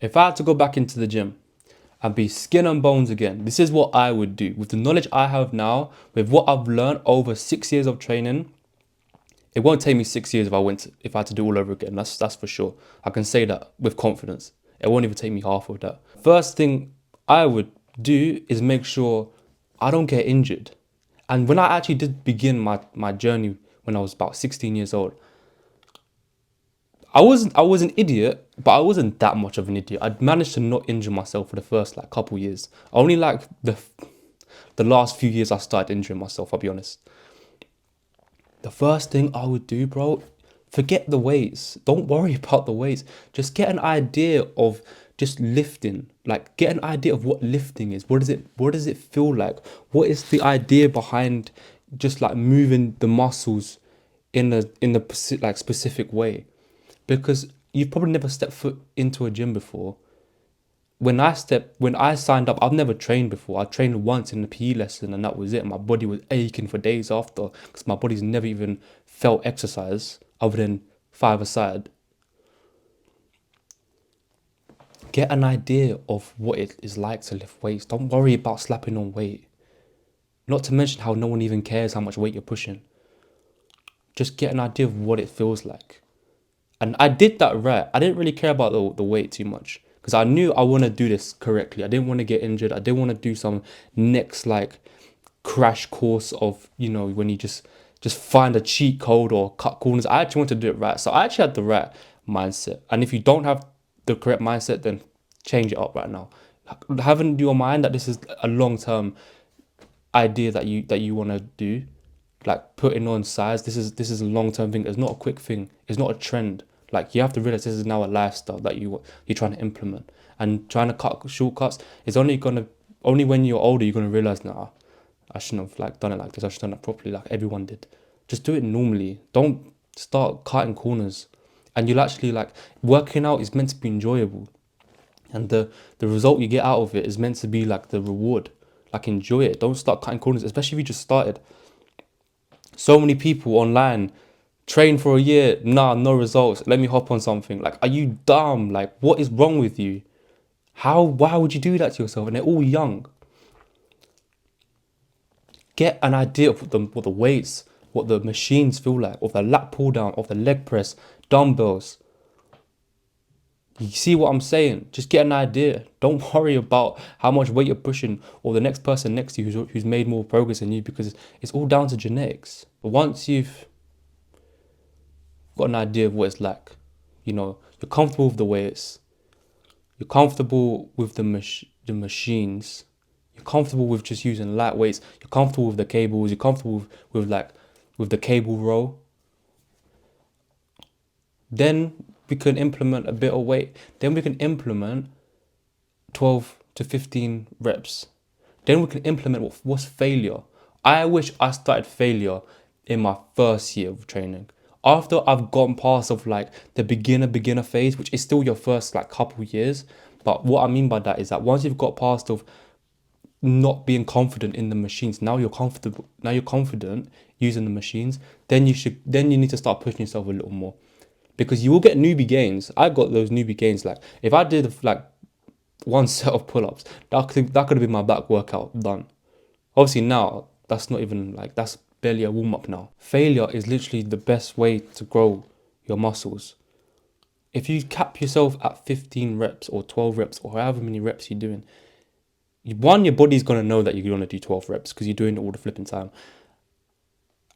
If I had to go back into the gym and be skin and bones again, this is what I would do. With the knowledge I have now, with what I've learned over 6 years of training, it won't take me 6 years if I had to do all over again. That's for sure. I can say that with confidence. It won't even take me half of that. First thing I would do is make sure I don't get injured. And when I actually did begin my journey when I was about 16 years old, I was an idiot, but I wasn't that much of an idiot. I'd managed to not injure myself for the first like couple years. Only like the last few years I started injuring myself, I'll be honest. The first thing I would do, bro, forget the weights. Don't worry about the weights. Just get an idea of just lifting. Like get an idea of what lifting is. What does it feel like? What is the idea behind just like moving the muscles in the like specific way? Because you've probably never stepped foot into a gym before. When I signed up, I've never trained before. I trained once in the PE lesson and that was it. My body was aching for days after because my body's never even felt exercise other than five-a-side. Get an idea of what it is like to lift weights. Don't worry about slapping on weight. Not to mention how no one even cares how much weight you're pushing. Just get an idea of what it feels like. And I did that right. I didn't really care about the weight too much because I knew I want to do this correctly. I didn't want to get injured. I didn't want to do some next like crash course of, when you just find a cheat code or cut corners. I actually want to do it right. So I actually had the right mindset. And if you don't have the correct mindset, then change it up right now. Having your mind that this is a long-term idea that you want to do, like putting on size, this is a long-term thing. It's not a quick thing. It's not a trend. Like you have to realize this is now a lifestyle that you're trying to implement, and trying to cut shortcuts is only when you're older you're gonna realize, nah, I shouldn't have like done it like this. I should have done it properly like everyone did. Just do it normally. Don't start cutting corners. And you'll actually like working out is meant to be enjoyable. And the result you get out of it is meant to be like the reward. Like enjoy it. Don't start cutting corners, especially if you just started. So many people online train for a year, nah, no results. Let me hop on something. Like, are you dumb? Like, what is wrong with you? Why would you do that to yourself? And they're all young. Get an idea of what the weights, what the machines feel like, of the lat pull down, of the leg press, dumbbells. You see what I'm saying? Just get an idea. Don't worry about how much weight you're pushing or the next person next to you who's made more progress than you, because it's all down to genetics. But once you've got an idea of what it's like, you're comfortable with the weights, you're comfortable with the machines, you're comfortable with just using light weights, you're comfortable with the cables, you're comfortable with the cable row, then we can implement a bit of weight. Then we can implement 12 to 15 reps. Then we can implement what's failure. I wish I started failure in my first year of training. After I've gone past of like the beginner phase, which is still your first like couple years. But what I mean by that is that once you've got past of not being confident in the machines, now you're confident using the machines, then you need to start pushing yourself a little more. Because you will get newbie gains. I got those newbie gains. Like if I did like one set of pull-ups, that could have been my back workout done. Obviously now that's not even like, that's barely a warm-up now. Failure is literally the best way to grow your muscles. If you cap yourself at 15 reps or 12 reps or however many reps you're doing, one, your body's gonna know that you're gonna do 12 reps because you're doing it all the flipping time.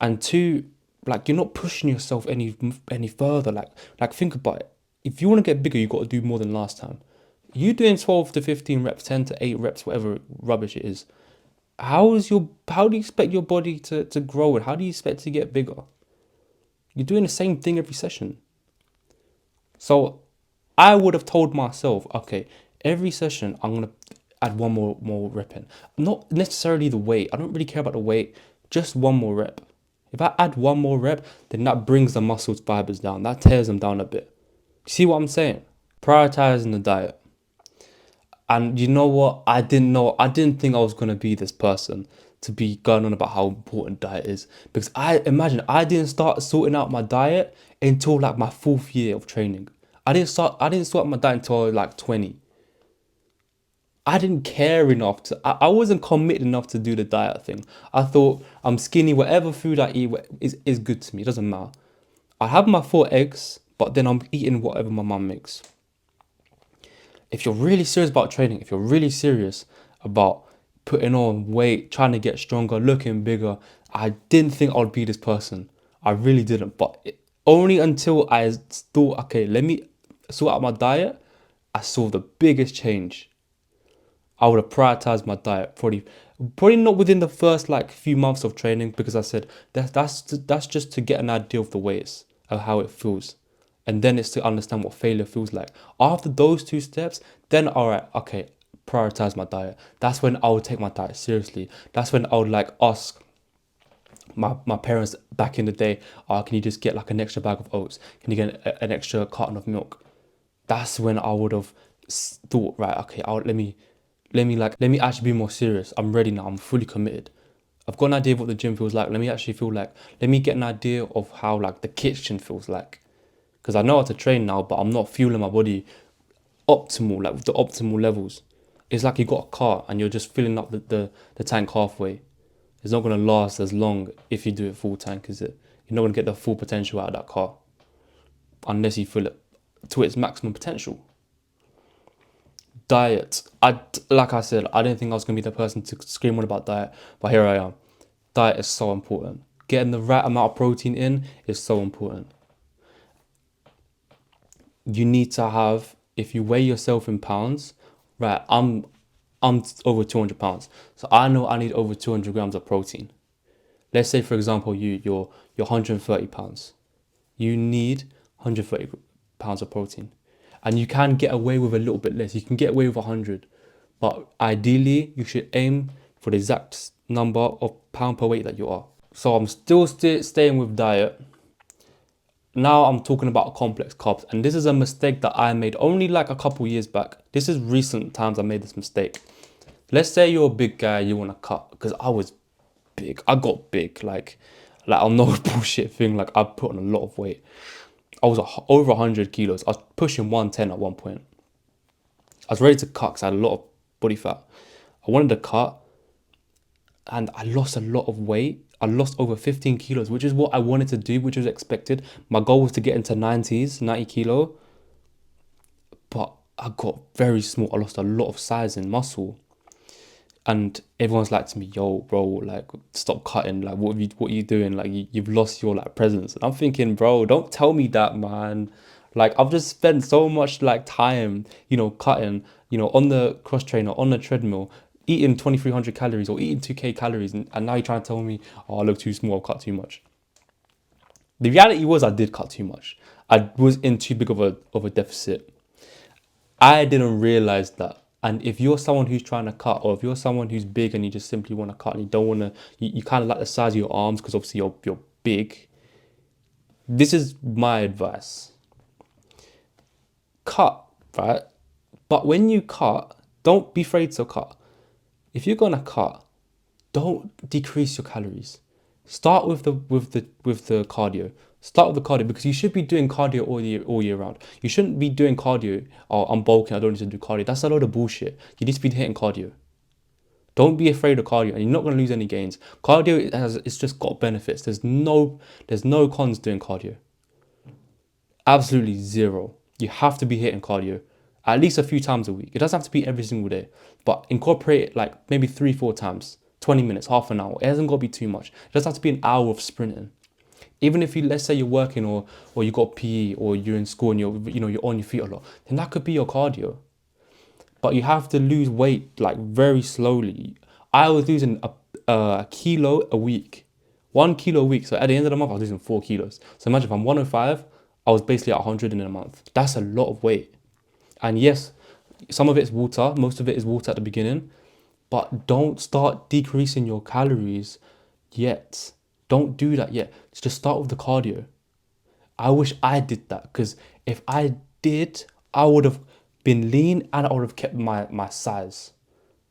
And two, like you're not pushing yourself any further. Like think about it. If you want to get bigger, you got to do more than last time. You doing 12 to 15 reps, 10 to 8 reps, whatever rubbish it is. How do you expect your body to grow, and how do you expect to get bigger? You're doing the same thing every session. So I would have told myself, okay, every session I'm gonna add one more rep in. Not necessarily the weight. I don't really care about the weight. Just one more rep. If I add one more rep, then that brings the muscles fibers down. That tears them down a bit. You see what I'm saying? Prioritizing the diet. And you know what? I didn't think I was going to be this person to be going on about how important diet is. Because I didn't start sorting out my diet until like my 4th year of training. I didn't start my diet until like 20. I didn't care enough I wasn't committed enough to do the diet thing. I thought I'm skinny, whatever food I eat is good to me. It doesn't matter. I have my 4 eggs, but then I'm eating whatever my mum makes. If you're really serious about training, if you're really serious about putting on weight, trying to get stronger, looking bigger, I didn't think I would be this person. I really didn't. But only until I thought, okay, let me sort out my diet, I saw the biggest change. I would have prioritized my diet probably not within the first like few months of training, because I said that's just to get an idea of the weights of how it feels, and then it's to understand what failure feels like. After those 2 steps, then all right, okay, prioritize my diet. That's when I would take my diet seriously. That's when I would like ask my parents back in the day, can you just get like an extra bag of oats? Can you get an extra carton of milk? That's when I would have thought, right, okay, let me actually be more serious. I'm ready now. I'm fully committed. I've got an idea of what the gym feels like. Let me actually feel like, let me get an idea of how like the kitchen feels like. Because I know how to train now, but I'm not fueling my body optimal, like with the optimal levels. It's like you got a car and you're just filling up the tank halfway. It's not going to last as long if you do it full tank, is it? You're not going to get the full potential out of that car unless you fill it to its maximum potential. Diet. Like I said, I didn't think I was going to be the person to scream on about diet, but here I am. Diet is so important. Getting the right amount of protein in is so important. You need to have, if you weigh yourself in pounds, right, I'm over 200 pounds. So I know I need over 200 grams of protein. Let's say, for example, you're 130 pounds. You need 130 pounds of protein. And you can get away with a little bit less. You can get away with 100. But ideally, you should aim for the exact number of pound per weight that you are. So I'm still staying with diet. Now I'm talking about complex carbs. And this is a mistake that I made only like a couple years back. This is recent times I made this mistake. Let's say you're a big guy, you want to cut. Because I was big. I got big. Like I'm no bullshit thing. Like I put on a lot of weight. I was over 100 kilos. I was pushing 110 at one point. I was ready to cut because I had a lot of body fat. I wanted to cut and I lost a lot of weight. I lost over 15 kilos, which is what I wanted to do, which was expected. My goal was to get into 90 kilo, but I got very small. I lost a lot of size and muscle. And everyone's like to me, yo, bro, like, stop cutting. Like, what are you doing? Like, you've lost your, like, presence. And I'm thinking, bro, don't tell me that, man. Like, I've just spent so much, like, time, cutting, on the cross trainer, on the treadmill, eating 2,300 calories or eating 2K calories. And now you're trying to tell me, oh, I look too small, I've cut too much. The reality was I did cut too much. I was in too big of a deficit. I didn't realize that. And if you're someone who's trying to cut, or if you're someone who's big and you just simply want to cut and you don't want to, you kind of like the size of your arms because obviously you're big, this is my advice. Cut, right? But when you cut, don't be afraid to cut. If you're gonna cut, don't decrease your calories. Start with the cardio. Start with the cardio, because you should be doing cardio all year round. You shouldn't be doing cardio. Oh, I'm bulking, I don't need to do cardio. That's a load of bullshit. You need to be hitting cardio. Don't be afraid of cardio, and you're not going to lose any gains. Cardio it's just got benefits. There's no cons doing cardio. Absolutely zero. You have to be hitting cardio at least a few times a week. It doesn't have to be every single day, but incorporate it like maybe 3-4 times, 20 minutes, half an hour. It hasn't got to be too much. It doesn't have to be an hour of sprinting. Even if let's say you're working or you got PE or you're in school and you're on your feet a lot, then that could be your cardio. But you have to lose weight like very slowly. I was losing a kilo a week, 1 kilo a week. So at the end of the month, I was losing 4 kilos. So imagine if I'm 105, I was basically at 100 in a month. That's a lot of weight. And yes, some of it's water. Most of it is water at the beginning. But don't start decreasing your calories yet. Don't do that yet. Just start with the cardio. I wish I did that, because if I did, I would have been lean and I would have kept my size.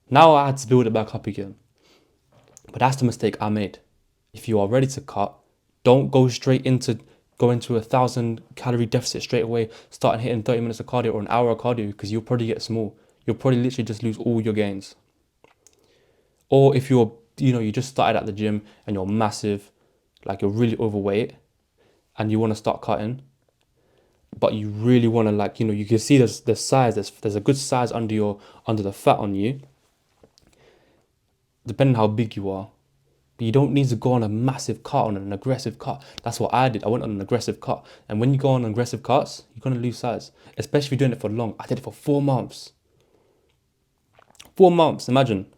Now I had to build it back up again. But that's the mistake I made. If you are ready to cut, don't go straight into go into 1,000 calorie deficit straight away, starting hitting 30 minutes of cardio or an hour of cardio, because you'll probably get small. You'll probably literally just lose all your gains. Or if you're, you just started at the gym and you're massive, like you're really overweight and you want to start cutting, but you really want to, like, you can see there's size, there's a good size under the fat on you, depending on how big you are. But you don't need to go on a massive cut, on an aggressive cut. That's what I did. I went on an aggressive cut. And when you go on aggressive cuts, you're going to lose size. Especially if you're doing it for long. I did it for 4 months. 4 months, imagine.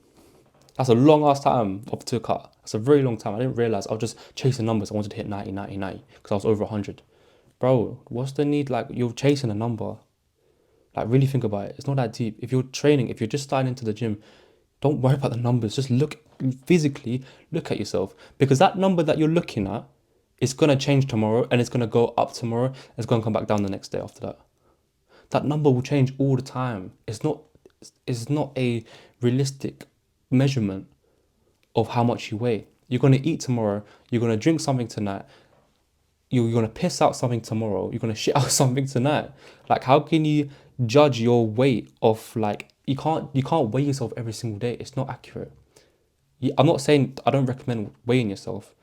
That's a long ass time up to a cut. That's a very long time. I didn't realize I was just chasing numbers. I wanted to hit 90, 90, 90 because I was over 100. Bro, what's the need? Like, you're chasing a number. Like, really think about it. It's not that deep. If you're training, if you're just starting into the gym, don't worry about the numbers. Just physically look at yourself, because that number that you're looking at is going to change tomorrow, and it's going to go up tomorrow, and it's going to come back down the next day after that. That number will change all the time. It's not a realistic measurement of how much you weigh. You're going to eat tomorrow. You're going to drink something tonight. You're going to piss out something tomorrow. You're going to shit out something tonight. Like, how can you judge your weight off, like, you can't weigh yourself every single day. It's not accurate. I'm not saying I don't recommend weighing yourself,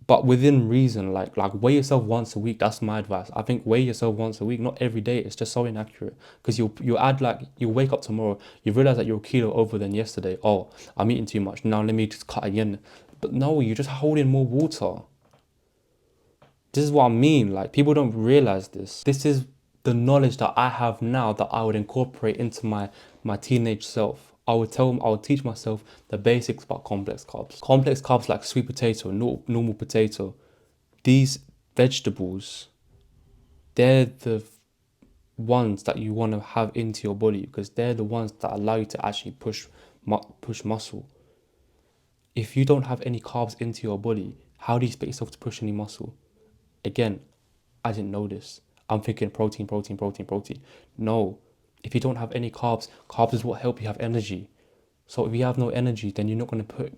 but within reason. Like weigh yourself once a week. That's my advice. I think weigh yourself once a week, not every day. It's just so inaccurate, because you'll add, like, you'll wake up tomorrow, you realize that you're a kilo over than yesterday. Oh, I'm eating too much. Now let me just cut again. But no, you're just holding more water. This is what I mean. Like, people don't realize this. This is the knowledge that I have now that I would incorporate into my teenage self. I would teach myself the basics about complex carbs. Complex carbs like sweet potato, normal potato. These vegetables, they're the ones that you want to have into your body, because they're the ones that allow you to actually push muscle. If you don't have any carbs into your body, how do you expect yourself to push any muscle? Again, I didn't know this. I'm thinking protein. No, if you don't have any carbs is what help you have energy. So if you have no energy, then you're not going to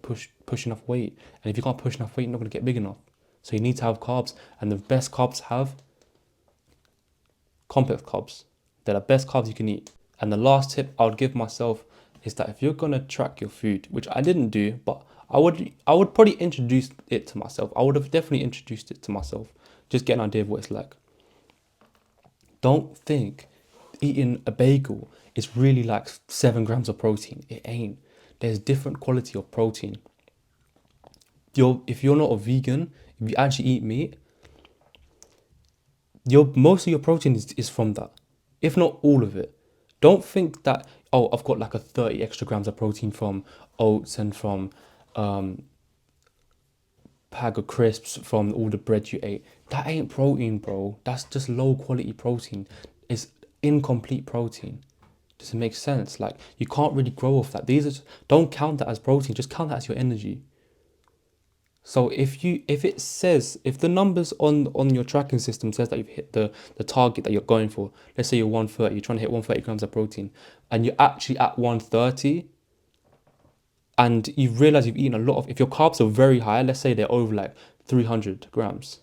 push enough weight. And if you can't push enough weight, you're not going to get big enough. So you need to have carbs. And the best carbs have complex carbs. They're the best carbs you can eat. And the last tip I would give myself is that if you're going to track your food, which I didn't do, but I would probably introduce it to myself. I would have definitely introduced it to myself. Just get an idea of what it's like. Don't think eating a bagel is really like 7 grams of protein. It ain't. There's different quality of protein. If you're not a vegan, if you actually eat meat, most of your protein is from that, if not all of it. Don't think that, oh, I've got like a 30 extra grams of protein from oats and from bag of crisps from all the bread you ate. That ain't protein, bro. That's just low quality protein. It's incomplete protein. Does it make sense? Like, you can't really grow off that. Don't count that as protein. Just count that as your energy. So if the numbers on your tracking system says that you've hit the target that you're going for, let's say you're 130, you're trying to hit 130 grams of protein, and you're actually at 130, and you realize you've eaten a lot of, if your carbs are very high, let's say they're over like 300 grams,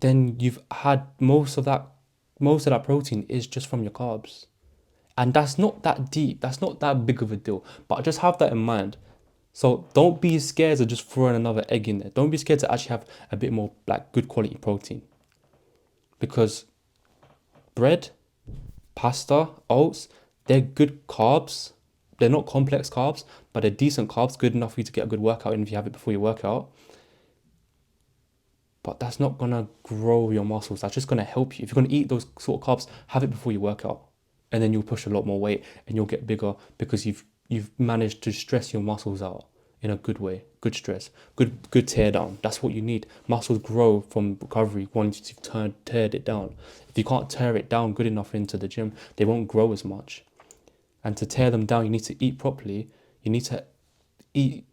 then you've had most of that protein is just from your carbs. And that's not that deep. That's not that big of a deal. But just have that in mind. So don't be scared of just throwing another egg in there. Don't be scared to actually have a bit more like good quality protein. Because bread, pasta, oats, they're good carbs. They're not complex carbs, but they're decent carbs, good enough for you to get a good workout in if you have it before your workout. But that's not going to grow your muscles. That's just going to help you. If you're going to eat those sort of carbs, have it before you work out. And then you'll push a lot more weight and you'll get bigger because you've managed to stress your muscles out in a good way. Good stress. Good tear down. That's what you need. Muscles grow from recovery once you've teared it down. If you can't tear it down good enough into the gym, they won't grow as much. And to tear them down, you need to eat properly. You need to eat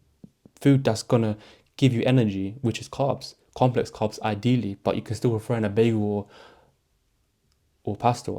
food that's going to give you energy, which is carbs. Complex carbs ideally, but you can still throw in a bagel or pasta.